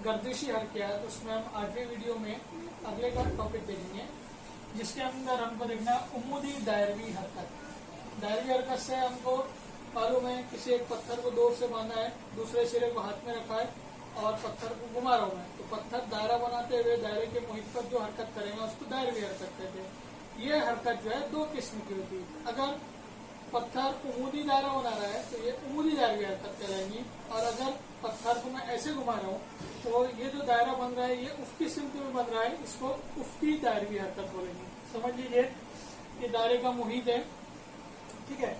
गर्दिशी हर क्या है, तो उसमें हम 8वें वीडियो में अगले का टॉपिक देखेंगे, जिसके अंदर हमको देखना है उम्मूदी दायरवी हरकत। दायरवी हरकत से हमको मालूम है किसी एक पत्थर को डोर से बांधा है, दूसरे सिरे को हाथ में रखा है और पत्थर को घुमा रहा है, तो पत्थर दायरा बनाते हुए दायरे के मुहित पर जो हरकत करेगा उसको दायरवी हरकत कहते हैं। ये हरकत जो है दो किस्म की होती है। अगर पत्थर उम्मूदी दायरा बना रहा है तो ये उम्मूदी दायरवी हरकत कहलाएगी, और अगर पत्थर को मैं ऐसे घुमा रहा हूँ तो ये जो दायरा बन रहा है ये उफ्की सिमत में बन रहा है, इसको उफ्की दायरवी हरकत बोलेंगे। समझ लीजिए ये दायरे का मुहित है, ठीक है।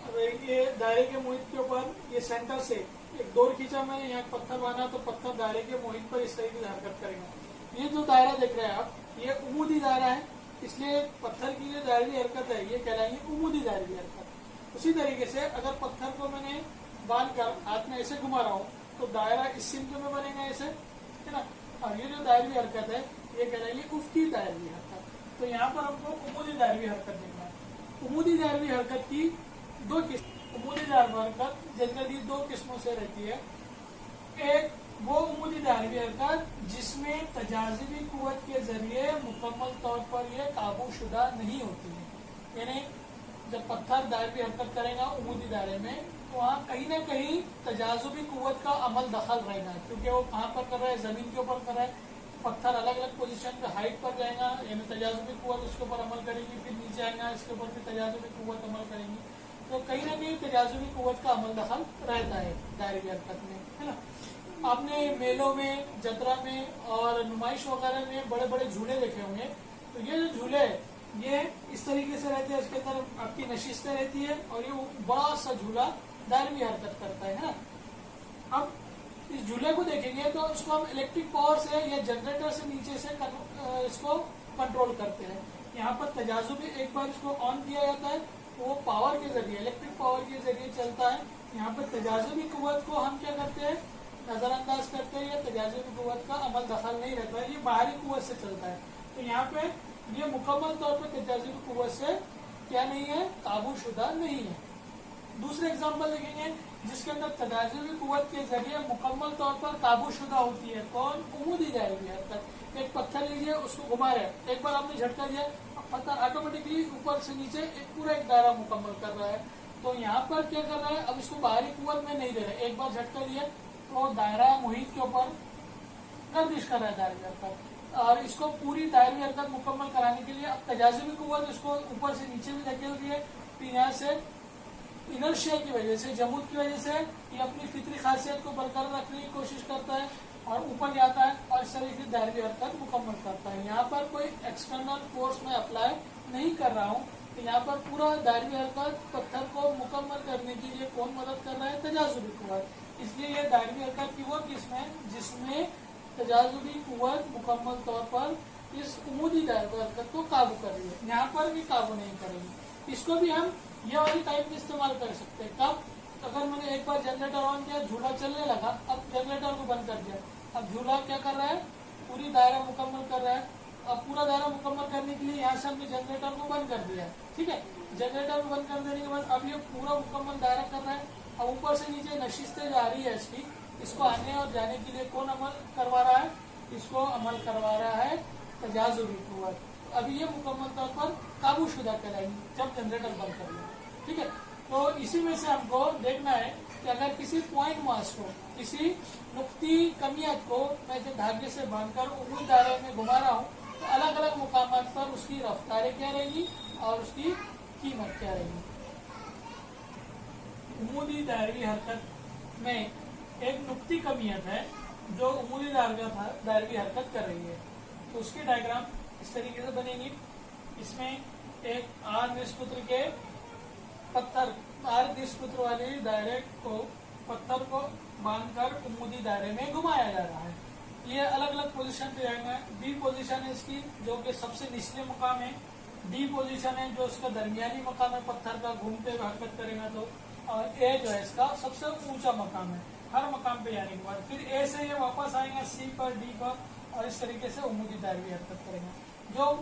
अब ये दायरे के मुहित के ऊपर ये सेंटर से एक डोर खींचा मैंने, यहाँ पत्थर बांधा तो पत्थर दायरे के मुहित पर इस तरीके से हरकत करेगा। ये जो दायरा देख रहे हैं आप, ये उम्मूदी दायरा है, इसलिए पत्थर की जो दायरवी हरकत है ये कहलाएंगे उम्मूदी दायरवी हरकत। उसी तरीके से अगर पत्थर को मैंने बांध कर हाथ में ऐसे घुमा रहा हूँ तो दायरा इस सिमत में बनेगा ऐसे, है ना। और ये जो दायरवी हरकत है ये कहलाएगी उफ्की दायरवी हरकत। तो यहाँ पर हमको उम्मूदी दायरवी हरकत देखना है। उम्मूदी दायरवी हरकत की दो किस्म, उम्मूदी दायरवी हरकत जनरली दो किस्मों से रहती है। एक वो उम्मूदी दायरवी हरकत जिसमें तजाज़ुबी कुव्वत के जरिए मुकम्मल तौर पर यह काबूशुदा नहीं होती है, यानी जब पत्थर दायरवी हरकत करेगा उम्मूदी दायरे में तो वहाँ कहीं ना कहीं तजाज़ुबी कुव्वत का अमल दखल रहेगा, क्योंकि वो कहाँ पर कर रहा है, जमीन के ऊपर कर रहा है। पत्थर अलग अलग पोजीशन पे हाइट पर जाएगा, यानी तजाज़ुबी कुव्वत उसके ऊपर अमल करेगी, फिर नीचे आएगा इसके ऊपर भी तजाज़ुबी कुव्वत अमल करेगी, तो कहीं ना कहीं तजाज़ुबी कुव्वत का अमल दखल रहता है दायरवी हरकत में, है ना। आपने मेलों में, जतरा में और नुमाइश वगैरह में बड़े बड़े झूले देखे होंगे, तो ये जो झूले ये इस तरीके से रहते हैं, इसके अंदर आपकी नशिस्तें रहती है और ये बड़ा सा झूला दायरवी हरकत करता है ना। अब इस झूले को देखेंगे तो इसको हम इलेक्ट्रिक पावर से या जनरेटर से नीचे से इसको कंट्रोल करते हैं। यहाँ पर तजाज़ुबी एक बार इसको ऑन किया जाता है तो वो पावर के जरिए, इलेक्ट्रिक पावर के जरिए चलता है। यहाँ पर तजाज़ुबी कुव्वत को हम क्या करते हैं, नजरअंदाज करते हैं, या तजाज़ुबी कुव्वत का अमल दखल नहीं रहता है, ये बाहरी कुव्वत से चलता है। तो यहाँ पे ये मुकम्मल तौर पर तजाज़ुबी कुव्वत से क्या नहीं है, काबूशुदा नहीं है। दूसरे एग्जाम्पल देखेंगे जिसके अंदर तजाज़ुबी कुव्वत के जरिए मुकम्मल तौर पर काबूशुदा होती है, कौन, उम्मूदी दायरवी हरकत। एक पत्थर लीजिए, उसको घुमा रहे, एक बार आपने झटका दिया, पत्थर ऑटोमेटिकली ऊपर से नीचे पूरा एक दायरा मुकम्मल कर रहा है। तो यहाँ पर क्या कर रहा है, अब इसको बाहरी कुव्वत में नहीं दे रहे, एक बार झटका दिया तो दायरा मुहित के ऊपर गर्दिश कर रहा है दायरवी हरकत, और इसको पूरी दायरवी हरकत मुकम्मल कराने के लिए अब तजाज़ुबी कुव्वत इसको ऊपर से नीचे भी धकेल रही है। तो यहाँ से इनर्शिया की वजह से, जमूद की वजह से ये अपनी फितरी खासियत को बरकरार रखने की कोशिश करता है और ऊपर जाता है और इस तरीके से दायरवी हरकत मुकम्मल करता है। यहाँ पर कोई एक्सटर्नल फोर्स में अप्लाई नहीं कर रहा हूँ, तो यहाँ पर पूरा दायरवी हरकत पत्थर को मुकम्मल करने के लिए कौन मदद कर रहा है, तजाज़ुबी कुव्वत। इसलिए यह दायरवी हरकत की वो किस्म है जिसमें तजाज़ुबी कुव्वत मुकम्मल तौर पर इस उम्मूदी दायरवी हरकत को काबू कर रही है, यहाँ पर भी काबू नहीं करेगी। इसको भी हम ये वाली टाइप में इस्तेमाल कर सकते हैं। कब, अगर मैंने एक बार जनरेटर ऑन किया, झूला चलने लगा, अब जनरेटर को बंद कर दिया, अब झूला क्या कर रहा है, पूरी दायरा मुकम्मल कर रहा है। अब पूरा दायरा मुकम्मल करने के लिए यहाँ से हमने जनरेटर को बंद कर दिया है, ठीक है। जनरेटर को बंद कर देने के बाद अब ये पूरा मुकम्मल दायरा कर रहा है। अब ऊपर से नीचे नशिस्तें जा रही है इसकी, इसको आने और जाने के लिए कौन अमल करवा रहा है, इसको अमल करवा रहा है तजाज़ुबी कुव्वत। अभी ये मुकम्मल तौर पर काबूशुदा कहलाएगी जब जनरेटर बंद कर लिया, ठीक है। तो इसी में से हमको देखना है कि अगर किसी पॉइंट मास को, किसी नुक्ती कमियत को मैं जब धागे से बांधकर उम्मूदी दायरे में घुमा रहा हूँ तो अलग अलग मुकामात पर उसकी रफ्तारें क्या रहेगी और उसकी कीमत क्या रहेगी। उम्मूदी दायरवी हरकत में एक नुक्ती कमियत है जो उम्मूदी दायरवी हरकत कर रही है, तो उसकी डायग्राम इस तरीके से बनेगी। इसमें एक आर निष्पुत्र के पत्थर, आर निष्पुत्र वाले दायरे को, पत्थर को बांधकर उम्मूदी दायरे में घुमाया जा रहा है। ये अलग अलग पोजीशन पे जाएंगे। बी पोजीशन है इसकी जो कि सबसे निचले मकाम है, डी पोजीशन है जो इसका दरमियानी मकाम है, पत्थर का घूमते हुए हरकत करेगा तो, और ए जो है इसका सबसे ऊंचा मकाम है। हर मकाम पे जाने के बाद फिर ए से ये वापस आएगा सी पर, डी पर, और इस तरीके से उम्मूदी दायरवी हरकत करेगा। जो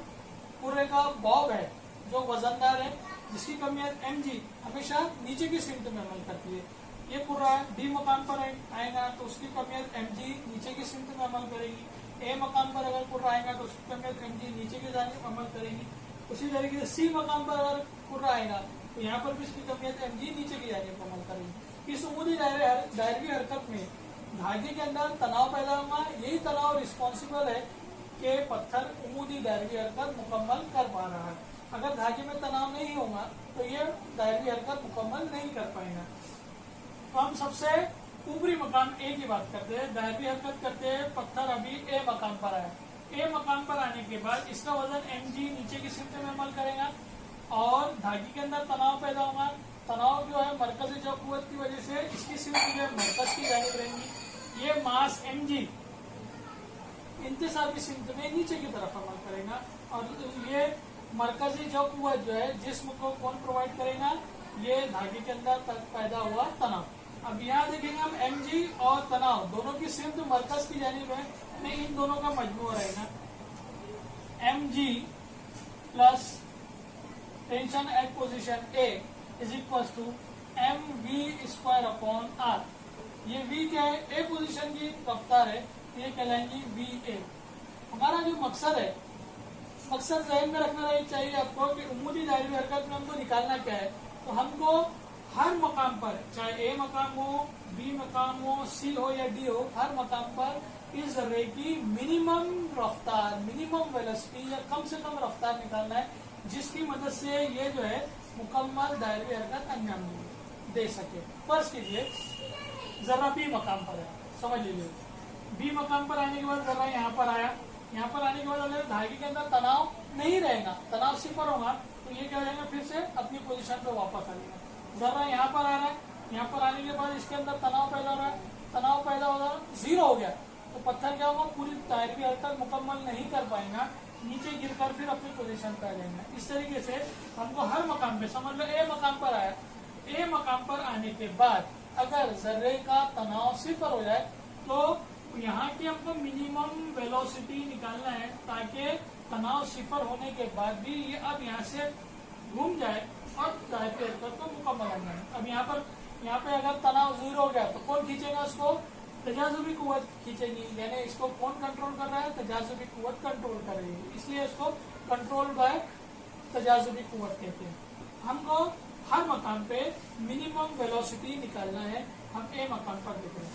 पूरे का बॉब है, जो वजनदार है, जिसकी कमियत mg हमेशा नीचे की सिमत में अमल करती है, ये कुर्रा बी मकाम पर आएगा तो उसकी कमियत mg नीचे की सिमत में अमल करेगी। ए मकाम पर अगर कुर्रा आएगा तो उसकी कमियत mg नीचे की जानिब अमल करेगी। उसी तरीके से सी मकाम पर अगर कुर्रा आएगा तो यहाँ पर भी इसकी कमियत mg नीचे की जानिब अमल करेगी। इस उमूदी दायरवी हरकत में धागे के अंदर तनाव पैदा होगा। यही तनाव रिस्पॉन्सिबल है कि पत्थर उमूदी दायरवी हरकत मुकम्मल कर पा रहा है। अगर धागे में तनाव नहीं होगा तो ये दायरवी हरकत मुकम्मल नहीं कर पाएगा। तो हम सबसे ऊपरी मकाम ए की बात करते हैं। दायरवी हरकत करते हैं, पत्थर अभी ए मकाम पर आया। ए मकाम पर आने के बाद इसका वजन mg नीचे की सिमत में अमल करेगा और धागे के अंदर तनाव पैदा होगा। तनाव जो है मरकजी जो कुव्वत की वजह से इसकी सिमत जो है मरकज की जानिब रहेंगी। ये मास mg इंतसाबी सिमत में नीचे की तरफ अमल करेगा और ये मरकजी जो कुव्वत जो है जिस्म को कौन प्रोवाइड करेगा, ये धागे के अंदर पैदा हुआ तनाव। अब यहाँ देखेंगे हम mg और तनाव दोनों की सिमत मरकज की जानिब है, नहीं इन दोनों का मजमू रहेगा mg plus tension at position A is equal to mv²/r। ये v क्या है, a पोजीशन की रफ्तार है, ये कहलाएंगी va। हमारा जो मकसद है, मकसद ज़हन में रखना चाहिए आपको कि उमूदी दायरवी हरकत में हमको निकालना क्या है। तो हमको हर मकाम पर, चाहे ए मकाम हो, बी मकाम हो, सी हो या डी हो, हर मकाम पर इस जर्रे की मिनिमम रफ्तार, मिनिमम वेलोसिटी या कम से कम रफ्तार निकालना है, जिसकी मदद से ये जो है मुकम्मल दायरवी हरकत अंजाम दे सके। फर्ज कीजिए जर्रा बी मकाम पर है, समझ लीजिए बी मकाम पर आने के बाद जर्रा यहाँ पर आया। यहाँ पर आने के बाद अगर धागे के अंदर तनाव नहीं रहेगा, तनाव सिफर होगा, तो ये क्या हो जाएगा, फिर से अपनी पोजीशन पे वापस आ जाएगा। जर्रा यहाँ पर आ रहा है, यहाँ पर आने के बाद इसके अंदर तनाव पैदा हो रहा है, तनाव पैदा हो रहा है, जीरो हो गया तो पत्थर क्या होगा, पूरी दायरवी हरकत मुकम्मल नहीं कर पाएगा, नीचे गिरकर फिर अपनी पोजीशन पे आ जाएगा। इस तरीके से हमको हर मकाम पे, समझ लो ए मकाम पर आया, ए मकाम पर आने के बाद अगर जर्रे का तनाव सिफर हो जाए तो यहाँ की हमको मिनिमम वेलोसिटी निकालना है, ताकि तनाव सिफर होने के बाद भी ये अब यहाँ से घूम जाए और दायरवी हरकत को मुकम्मल करना है। अब यहाँ पे अगर तनाव जीरो हो गया तो कौन खींचेगा उसको, तजाजुबी कुव्वत खींचेगी, यानी इसको कौन कंट्रोल कर रहा है, तजाजुबी कुव्वत कंट्रोल कर रही है, इसलिए इसको कंट्रोल बाय तजाजुबी कुव्वत कहते हैं। हमको हर मकाम पे मिनिमम वेलोसिटी निकालना है, हम ए मकाम पर देख रहे हैं,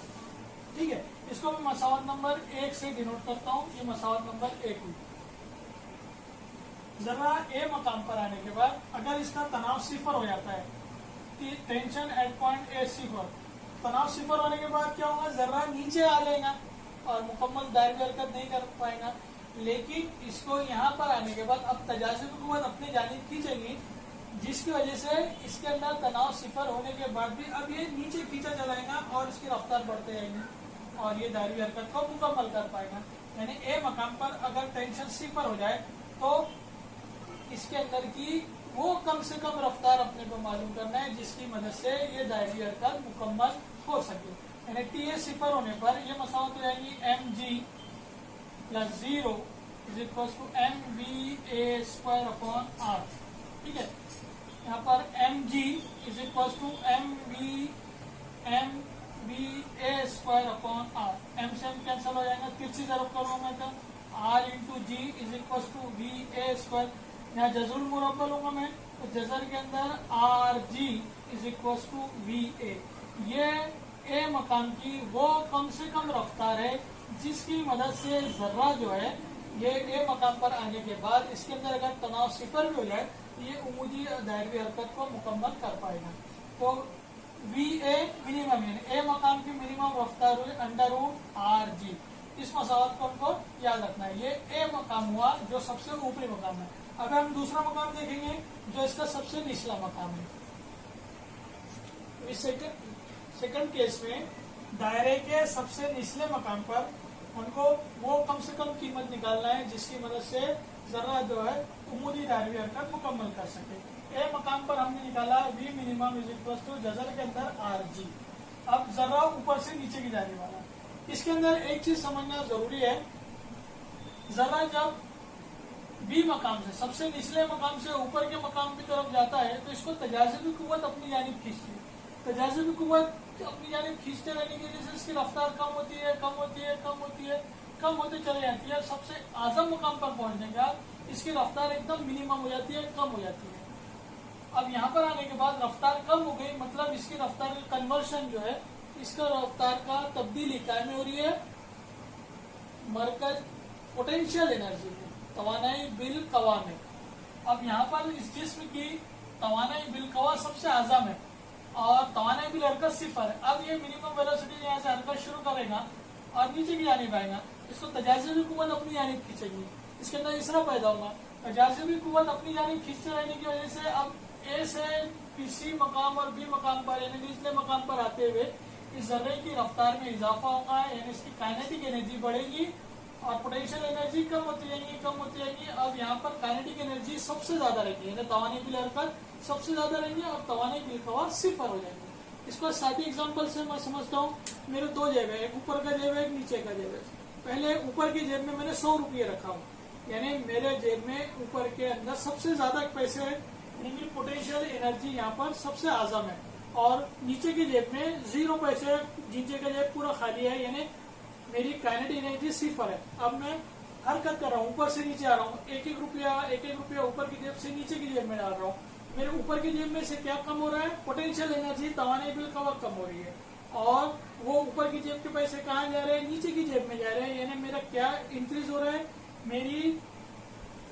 ठीक है। इसको मैं मसावत नंबर 1 से डिनोट करता हूँ, ये मसावत नंबर 1 हुई। जरा ए मकाम पर आने के बाद अगर इसका तनाव सिफर हो जाता है, टेंशन एट पॉइंट ए सिफर, तनाव सिफर होने के बाद क्या होगा, जरा नीचे आ लेगा और मुकम्मल दायरवी हरकत नहीं कर पाएगा। लेकिन इसको यहाँ पर आने के बाद अब तजाजुबी कुव्वत अपनी जानिब खींचेगी, जिसकी वजह से इसके अंदर तनाव सिफर होने के बाद भी अब ये नीचे खींचा चलाएगा और इसकी रफ्तार बढ़ते जाएगी और ये दायरवी हरकत को मुकम्मल कर पाएगा। यानी ए मकाम पर अगर टेंशन सिफर हो जाए तो इसके अंदर की वो कम से कम रफ्तार अपने को मालूम करना है, जिसकी मदद से ये दायरवी हरकत मुकम्मल हो सके। यानी टी ए सिफर होने पर ये मसावत हो जाएगी mg plus 0 is equal to mva²/r, ठीक है। यहाँ पर mg is equal to mva²/r, m से m कैंसिल हो जाएगा, किसी तरफ करूँगा मैं तो r into G is equal to va²। यहाँ जजरुल मुरब्बा लूंगा मैं, तो जजर के अंदर rg is equal to va। ये ए मकाम की वो कम से कम रफ्तार है जिसकी मदद से जर्रा जो है ये ए मकाम पर आने के बाद इसके अंदर अगर तनाव सिफर भी हो जाए तो ये उमूदी दायरवी हरकत को मुकम्मल कर पाएगा। तो va मिनिमम, यानी ए मकाम की मिनिमम रफ्तार हुई √rg। इस मसावत को हमको याद रखना है। ये ए मकाम हुआ जो सबसे ऊपरी मकाम है। अब हम दूसरा मकाम देखेंगे जो इसका सबसे निचला मकाम है। इस सेकंड केस में दायरे के सबसे निचले मकाम पर हमको वो कम से कम कीमत निकालना है जिसकी मदद से जरा जो है उमूदी दायरवी हरकत मुकम्मल कर सके। ए मकाम पर हमने निकाला v minimum is equal to जजर के अंदर rg। अब जरा ऊपर से नीचे की जाने वाला, इसके अंदर एक चीज समझना जरूरी है, जरा जब बी मकाम से सबसे निचले मकाम से ऊपर के मकाम की तरफ जाता है तो इसको तजाजुबी कुव्वत अपनी जानिब खींचती है। तजाज़ुबी कुव्वत अपनी जानिब खींचते रहने की वजह से इसकी रफ्तार कम होती है, कम होती है, कम होती है, कम होते चले जाती है। सबसे आजम मुकाम पर पहुंचने का इसकी रफ्तार एकदम मिनिमम हो जाती है, कम हो जाती है। अब यहाँ पर आने के बाद रफ्तार कम हो गई, मतलब इसकी रफ्तार का कन्वर्शन जो है, इसका रफ्तार का तब्दीली काय में हो रही है, मरकज पोटेंशियल एनर्जी में, तवानाई बिल कवा में। अब यहाँ पर इस जिस्म की तवानाई बिल कवा सबसे आजम है और तवानाई बिल हरकत सिफर है। अब ये मिनिमम वेलोसिटी यहाँ से हरकत शुरू करेगा और नीचे की जानिब आएगा, इसको तजाज़ुबी कुव्वत अपनी जानिब खींचेगी, इसके अंदर इसरा पैदा होगा। तजाज़ुबी कुव्वत अपनी जानिब खींचते रहने की वजह से अब ए से किसी मकाम और बी मकाम पर यानी निचले मकाम पर आते हुए इस जर्रे की रफ्तार में इजाफा होगा, यानी इसकी काइनेटिक एनर्जी बढ़ेगी और पोटेंशियल एनर्जी कम होती जाएगी, कम होती जाएगी। अब यहाँ पर काइनेटिक एनर्जी सबसे ज्यादा रहेगी, यानी तवानी बिल हरकत सबसे ज्यादा रहेंगी और तवानी बिल कवा सिफर हो जाएंगे। इसको सादी एग्जांपल से मैं समझता हूँ। मेरे दो जेब है, एक ऊपर का जेब है, एक नीचे का जेब है। पहले ऊपर की जेब में मैंने 100 रुपये रखा हूँ, यानी मेरे जेब में ऊपर के अंदर सबसे ज्यादा पैसे है, यानी पोटेंशियल एनर्जी यहाँ पर सबसे आजम है। और नीचे की जेब में 0 पैसे, नीचे का जेब पूरा खाली है, यानी मेरी काइनेटिक एनर्जी सिफर है। अब मैं हरकत कर रहा हूँ, ऊपर से नीचे आ रहा हूँ, एक एक रुपया ऊपर की जेब से नीचे की जेब में डाल रहा हूँ। मेरे ऊपर की जेब में से क्या कम हो रहा है, पोटेंशियल एनर्जी तवानी बिल कवा कम हो रही है, और वो ऊपर की जेब के पैसे कहाँ जा रहे हैं, नीचे की जेब में जा रहे हैं। यानी मेरा क्या इंक्रीज हो रहा है, मेरी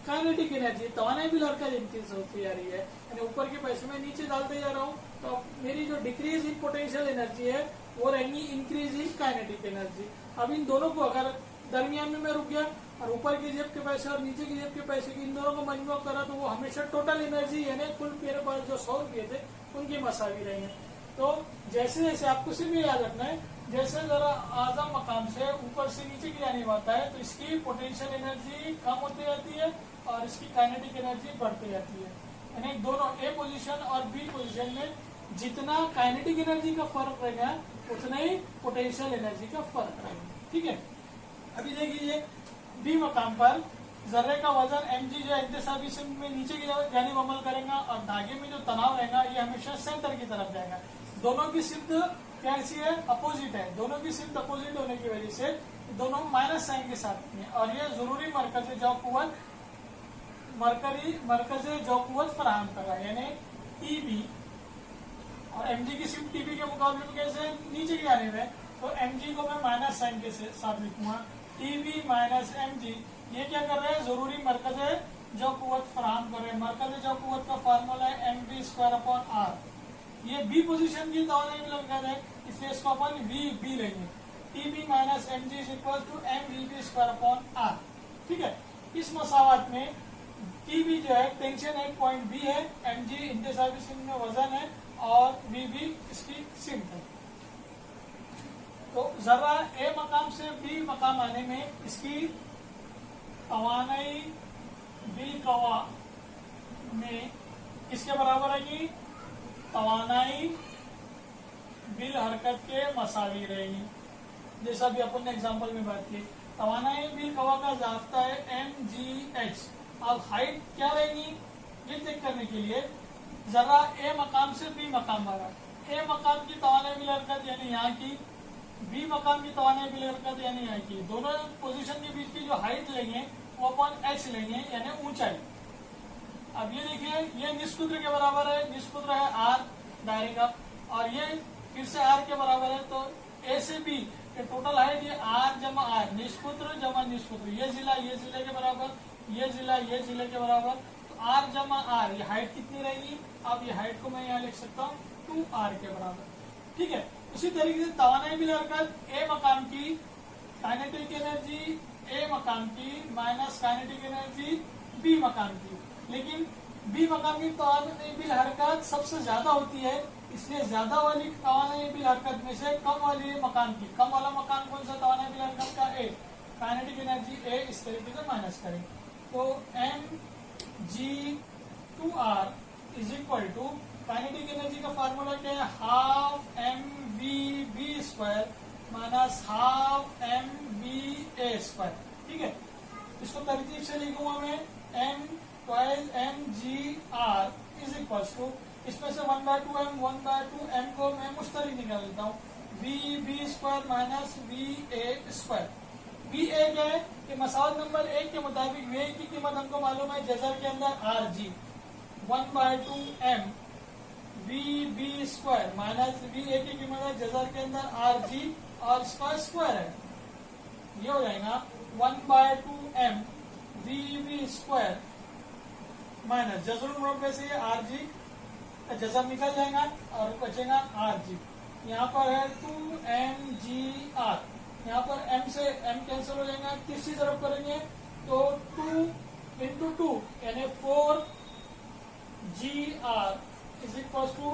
काइनेटिक एनर्जी तवानी बिल हरकत इंक्रीज होती जा रही है, यानी ऊपर के पैसे में नीचे डालते जा रहा हूँ। तो मेरी जो डिक्रीज इन पोटेंशियल एनर्जी है वो रहेंगी इंक्रीज इन काइनेटिक एनर्जी। अब इन दोनों को अगर दरमियान में मैं रुक गया और ऊपर की जेब के पैसे और नीचे की जेब के पैसे की इन दोनों को मजमू करा तो वो हमेशा टोटल एनर्जी यानी कुल मेरे पास जो 100 रुपये थे उनकी मसावी रहेंगे। तो जैसे जैसे आपको सिर्फ ये याद रखना है, जैसे जरा आजम मकाम से ऊपर से नीचे की जानिब आता है तो इसकी पोटेंशियल एनर्जी कम होती जाती है और इसकी काइनेटिक एनर्जी बढ़ती जाती है। यानी दोनों ए पोजीशन और बी पोजीशन में जितना काइनेटिक एनर्जी का फर्क रहेगा उतना ही पोटेंशियल एनर्जी का फर्क रहेगा। ठीक है, अभी देखिए बी मकाम पर जर्रे का वजन mg जो इंतसाबी सिम में नीचे की जानिब अमल करेगा और धागे में जो तनाव रहेगा ये हमेशा सेंटर की तरफ जाएगा। दोनों की सिफ्त कैसी है, अपोजिट है। दोनों की सिफ्त अपोजिट होने की वजह से दोनों माइनस साइन के साथ हैं और ये जरूरी मरकज जो कुव्वत मरकज जो कुव्वत फराहम कर रहा है, यानी टीबी। और mg की सिफ्त टीबी के मुकाबले में कैसे नीचे की जानिब है, तो mg को मैं माइनस साइन के साथ लिखूंगा, टीबी माइनस mg। ये क्या कर रहे हैं, जरूरी मरकज है जो कुव्वत फराहम कर रहे हैं। मरकज जो कुव्वत का फार्मूला है mv²/r। ये बी पोजीशन की तवानाई बिल हरकत है, इसलिए इसको अपन वी लेंगे। T B minus mg is equal to mvv²/r। ठीक है, इस मसावत में टीबी जो है टेंशन एक पॉइंट बी है, mg इंतसाबी सिम में वजन है और वी इसकी सिमत है। तो जरा ए मकाम से बी मकाम आने में इसकी तवानाई बिल कवा में किसके बराबर आएगी, तवानाई बिल हरकत के मसावी रहेगी। जैसा भी अपन ने एग्जांपल में बात की, तवानाई बिल कवा का जाफ्ता है mgh। अब हाइट क्या रहेगी ये चेक करने के लिए जरा ए मकाम से बी मकाम आ रहा है। ए मकाम की तवानाई बिल हरकत यानी यहाँ की, बी मकाम की तवानाई बिल हरकत यानी यहाँ की, दोनों पोजीशन के बीच की जो हाइट लेंगे वो अपन h लेंगे यानी ऊंचाई। अब ये देखिए ये निष्कुत्र के बराबर है, निष्कुत्र है r दायरे का, और ये फिर से r के बराबर है। तो a से b के टोटल हाइट ये r जमा r, निष्कुत्र जमा निष्कुत्र, ये जिले के बराबर, ये जिले के बराबर, तो r जमा r, ये हाइट कितनी रहेगी। अब ये हाइट को मैं यहाँ लिख सकता हूँ 2r के बराबर। ठीक है, उसी तरीके से तवानाई बिल हरकत ए मकाम की काइनेटिक एनर्जी ए मकाम की माइनस काइनेटिक एनर्जी बी मकाम की, लेकिन बी मकाम की तवानाई बिल हरकत सबसे ज्यादा होती है, इसलिए ज्यादा वाली तवानाई बिल हरकत में से कम वाली मकाम की, कम वाला मकाम कौन सा तवानाई बिल हरकत का, ए, काइनेटिक एनर्जी ए, इस तरीके से माइनस करें। तो mg2r is equal to kinetic energy का फार्मूला क्या है, half mvv² minus half mva²। ठीक है, इसको तरतीब से लिखूंगा मैं m12 mgr is equal to इसमें से 1/2m को मैं मुश्तरी निकाल लेता हूँ। VB² minus VA²। VA क्या है कि मसावत नंबर 1 के मुताबिक VA की कीमत हमको मालूम है जजर के अंदर RG 1/2m VB² minus VA की कीमत है जजर के अंदर RG और इसका स्क्वायर है, ये हो जाएगा 1/2m VB² माइनस जजर मुरब्बे से RG जजर निकल जाएगा और बचेगा RG। यहाँ पर है 2mgr, यहाँ पर m से m कैंसिल हो जाएगा, तीसरी तरफ करेंगे तो 2 × 2 यानी 4gr is equal to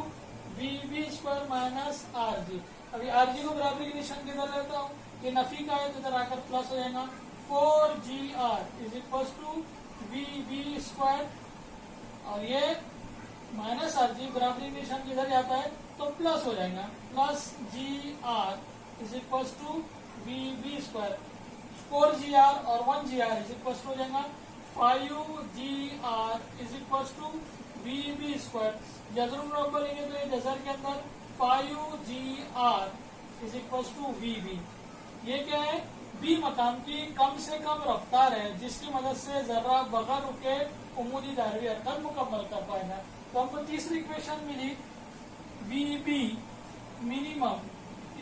VB² minus RG। अभी RG को बराबरी के निशान किधर लेता हूँ, ये नफी का है तो इधर आकर प्लस हो जाएगा 4gr is equal to VB² और ये माइनस RG बराबरी के निशान किधर जाता है तो प्लस हो जाएगा, plus GR is equal to VB²। 4gr और 1gr इज इक्वल टू हो जाएगा 5gr is equal to VB²। Jhajjar मुरब्बा लेंगे तो ये जजर के अंदर 5gr is equal to VB। ये क्या है, बी मकाम की कम से कम रफ्तार है जिसकी मदद से जर्रा बगैर रुके उमूदी दायरवी हरकत मुकम्मल कर पाएगा। तो हमको तीसरी इक्वेशन मिली VB minimum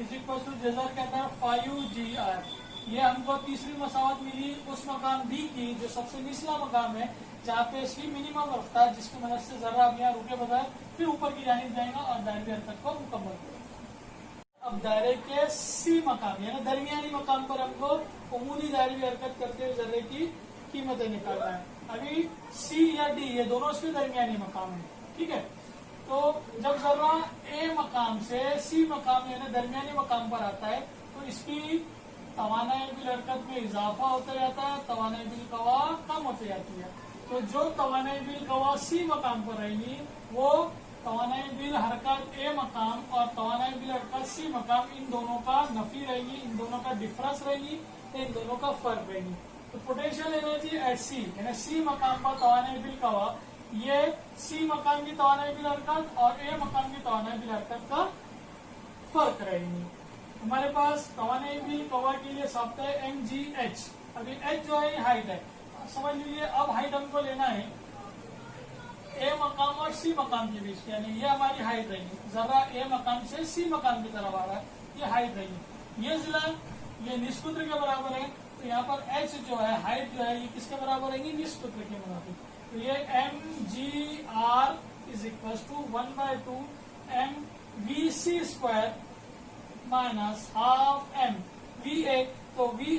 is equal to जजर के अंदर 5gr। ये हमको तीसरी मसावत मिली उस मकाम B की जो सबसे निचला मकाम है जहाँ पे इसकी मिनिमम रफ्तार जिसकी मदद से जर्रा अब यहाँ रुके बगैर फिर ऊपर की जानिब जाएगा और दायरवी हरकत को मुकम्मल करेगा। अब दायरे के C मकाम यानी दरमियानी मकाम पर हमको उमूदी दायरवी हरकत करते हुए जर्रे की कीमतें निकालना है। अभी C या D ये दोनों इसके दरमियानी मकाम है, ठीक है। तो जब जर्रा A मकाम से C मकाम यानी दरमियानी मकाम पर आता है तो इसकी तवानाई बिल हरकत में इजाफा होता जाता है, तवानाई बिल कवा कम होती जाती है। तो जो तवानाई बिल कवा C मकाम पर रहेगी वो तवानाई बिल हरकत A मकाम और तवानाई बिल हरकत C मकाम इन दोनों का नफी रहेगी, इन दोनों का डिफरेंस रहेगी, इन दोनों का फर्क रहेगी। तो पोटेंशियल एनर्जी एट C यानी C मकाम पर तवानाई बिल कवा ये C मकाम की तवानाई बिल हरकत और A मकाम की तवानाई बिल हरकत का फर्क रहेगी। हमारे पास तवानाई बिल कवा के लिए शब्द है mgh। अभी h जो है हाइट है, समझ लीजिए। अब हाइट हमको लेना है A मकाम और C मकाम के बीच, यानी ये हमारी हाइट रहेगी। जरा A मकाम से C मकाम की तरफ आ रहा है, ये हाइट रहेगी। ये जिला ये निष्पुत्र के बराबर है, तो यहाँ पर h जो है हाइट जो है ये किसके बराबर रहेगी, निष्पुत्र के बराबर। तो ये mgr is equal to 1/2 mvc² minus half m va। तो va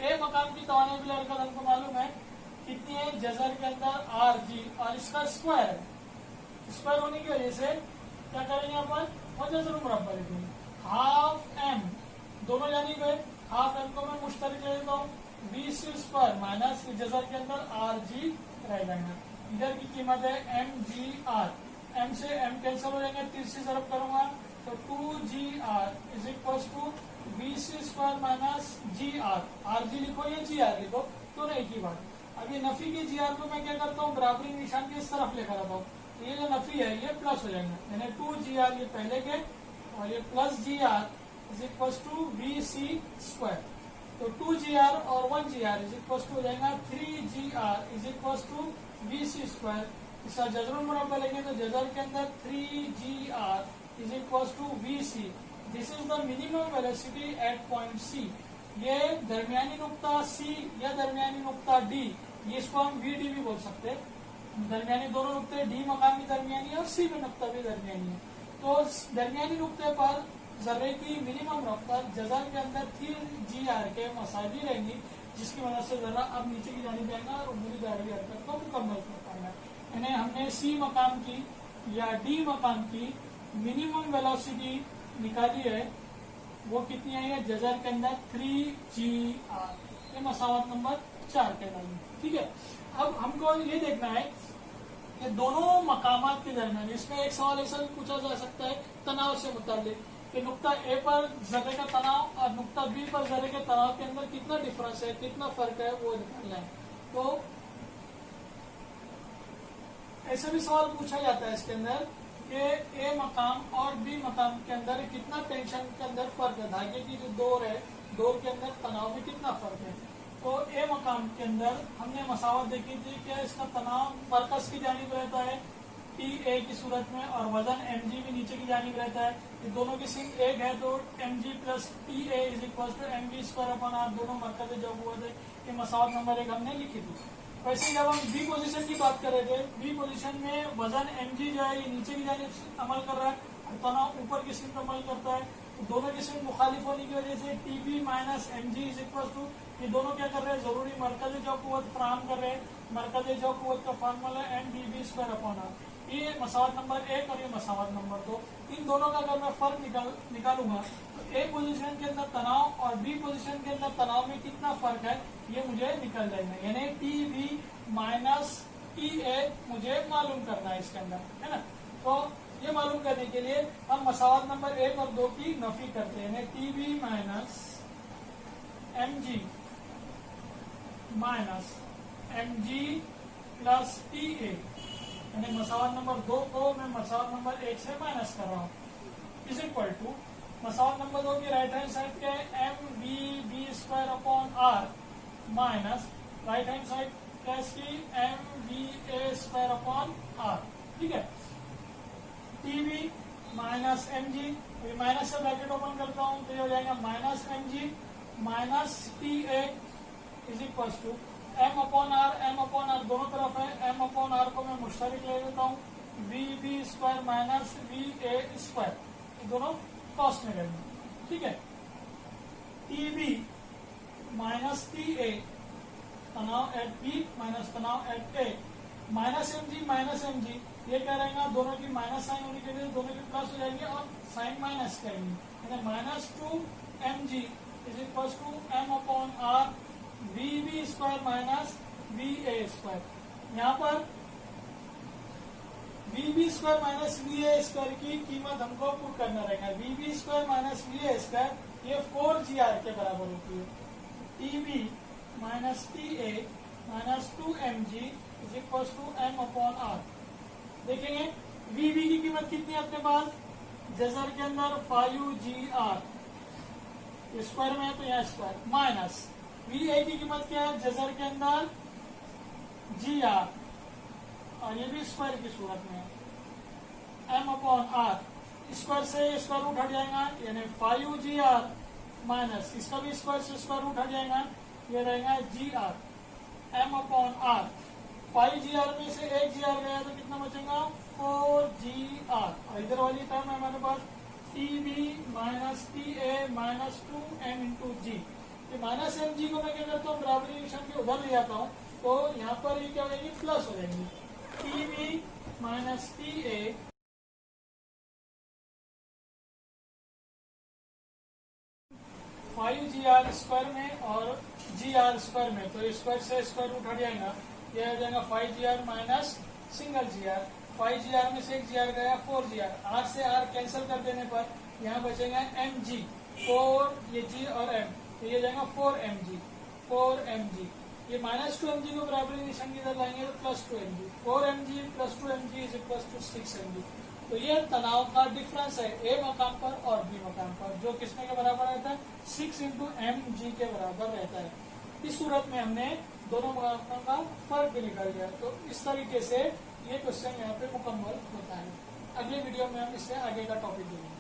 A मकाम की तवानाई बिल हरकत हमको मालूम है कितनी है, जजर के अंदर RG और इसका स्क्वायर है। स्क्वायर होने की वजह से क्या करेंगे अपन, वो जजर मुरब्बा लिखेंगे। हाफ m दोनों जानिब है, हाफ m को मैं मुश्तरक ले लेता हूँ, VC² माइनस जजर के अंदर RG रह जाएगा। इधर की कीमत है mgr, m से m कैंसिल हो जाएंगे, तीसरी तरफ करूंगा तो 2gr is equal to VC² minus gr। RG लिखो या gr लिखो तो नहीं की बात। अब ये नफी के gr को मैं क्या करता हूँ, बराबरी निशान के इस तरफ लेकर आता हूँ, तो ये जो नफी है ये प्लस हो जाएगा, यानी 2gr ये पहले के और ये plus gr is equal to VC²। तो 2gr और 1gr इज इक्वल टू हो जाएगा 3gr is equal to VC²। इसका जजर मुरब्बा लेंगे तो जजर के अंदर 3gr is equal to VC। This is the minimum velocity at point C। ये दरमियानी नुक्ता C या दरमियानी नुक्ता D, ये इसको हम VD भी बोल सकते हैं। दरमियानी दोनों नुक्ते D मकाम भी दरमियानी है और C में नुक्ता भी दरमियानी है। तो दरमियानी नुक्ते पर जर्रे की मिनिमम रफ्तार जजर के अंदर 3gr के मसाजी रहेंगी, जिसकी मदद से जर्रा अब नीचे की जानिब जाएगा और उमूदी दायरवी हरकत को मुकम्मल कर पाएगा। यानी हमने C मकाम की या D मकाम की मिनिमम वेलोसिटी निकाली है, वो कितनी आई है, जजर के अंदर 3gr। ये मसावत नंबर 4 कहलाएगी, ठीक है। अब हमको ये देखना है कि दोनों मकामात के दरमियान, इसमें एक सवाल ऐसा भी पूछा जा सकता है तनाव से मुताबिक कि नुक्ता ए पर जर्रे का तनाव और नुक्ता बी पर जर्रे के तनाव के अंदर कितना डिफरेंस है, कितना फर्क है, वो निकालना है। तो ऐसा भी सवाल पूछा जाता है इसके अंदर कि ए मकाम और बी मकाम के अंदर कितना टेंशन के अंदर फर्क है, धागे की जो डोर है, डोर के अंदर तनाव में कितना फर्क है। तो ए मकाम के अंदर हमने मसावत देखी थी कि इसका तनाव मरकज की जानिब रहता है टी ए की सूरत में, और वजन एम जी भी नीचे की जानिब रहता है। ये दोनों की सिंग एक है, तो M G plus T A is equal to M B square upon R, दोनों मरकज जब हुए थे। ये मसावत नंबर 1 हमने लिखी थी। वैसे जब हम बी पोजीशन की बात कर रहे थे, बी पोजीशन में वजन एम जी जो है ये नीचे की जानिब अमल कर रहा है और तनाव ऊपर की सिंग अमल करता है। तो दोनों की सिंग मुखालिफ होने की वजह से T B minus M G is equal to, ये दोनों क्या कर रहे हैं, जरूरी मरकज जो कुव्वत फराहम कर रहे हैं। मरकज जो कुव्वत का फार्मूला है M D B square upon R. ये मसावत नंबर 1 और ये मसावत नंबर 2, इन दोनों का अगर मैं फर्क निकालूंगा तो ए पोजीशन के अंदर तनाव और बी पोजीशन के अंदर तनाव में कितना फर्क है ये मुझे निकल जाएगा, यानी T B minus T A मुझे मालूम करना है इसके अंदर, है ना। तो ये मालूम करने के लिए हम मसावत नंबर 1 और 2 की नफी करते हैं, T B minus M G minus M G plus T A, यानी मसावत नंबर 2 को मैं मसावत नंबर 1 से माइनस कर रहा हूँ, इज इक्वल टू मसावत नंबर 2 की राइट हैंड साइड के M B B square upon R minus right hand side plus की M B A square upon R, ठीक है। T B minus M G, minus से ब्रैकेट ओपन करता हूँ तो ये हो जाएगा minus M G minus T A is equal to M upon R दोनों तरफ है, एम अपॉन आर को मैं मुश्तरक ले लेता हूँ, V B square minus V A square, दोनों कॉस में रहेंगे, ठीक है। T B minus T A, तनाव एट बी माइनस तनाव at A, minus M G, ये क्या रहेगा, दोनों की माइनस साइन होने के लिए दोनों की प्लस हो जाएंगे और साइन माइनस करेंगे, minus two M G is equal to M upon R V B square minus V A square. यहाँ पर V B square minus V A square की कीमत हमको पुट करना रहेगा, V B square minus V A square ये 4GR के बराबर होती है। T B minus T A minus 2mg is equal to M upon R. देखेंगे वी बी की कीमत कितनी है अपने पास, जजर के अंदर 5GR, स्क्वायर में है तो यहाँ स्क्वायर, माइनस वी ए की कीमत क्या है, जजर के अंदर GR और ये भी स्क्वायर की सूरत में है, एम अपॉन आर, स्क्वायर से स्क्वायर रूट हट जाएगा, यानी 5GR माइनस इसका भी स्क्वायर से स्क्वायर रूट हट जाएगा, ये रहेगा GR M upon are. 5GR में से 1GR गया तो कितना बचेगा, 4GR, और इधर वाली टर्म है हमारे पास T B minus T A minus 2m into G. Minus M G को मैं क्या करता हूँ, बराबरी निशान के उधर ले जाता हूँ, तो यहाँ पर ये क्या हो जाएगी, प्लस हो जाएंगी, T B minus T A GR square में और GR स्क्वायर में, तो स्क्वायर से स्क्वायर रूट हट जाएगा, यह हो जाएगा 5GR minus single GR, 5GR में से 1GR गया 4GR, R से R कैंसिल कर देने पर यहाँ बचेगा mg, 4 ये G और m, तो ये जाएगा 4mg, ये माइनस 2mg को बराबरी निशान की तरफ लाएंगे तो plus 2mg, 4mg plus 2mg is equal to 6mg। तो ये तनाव का डिफरेंस है ए मकाम पर और बी मकाम पर, जो किसने के बराबर रहता है, 6 इंटू mg के बराबर रहता है। इस सूरत में हमने दोनों मकामों का फर्क भी निकाल दिया। तो इस तरीके से ये क्वेश्चन यहाँ पे मुकम्मल होता है। अगले वीडियो में हम इससे आगे का टॉपिक देंगे।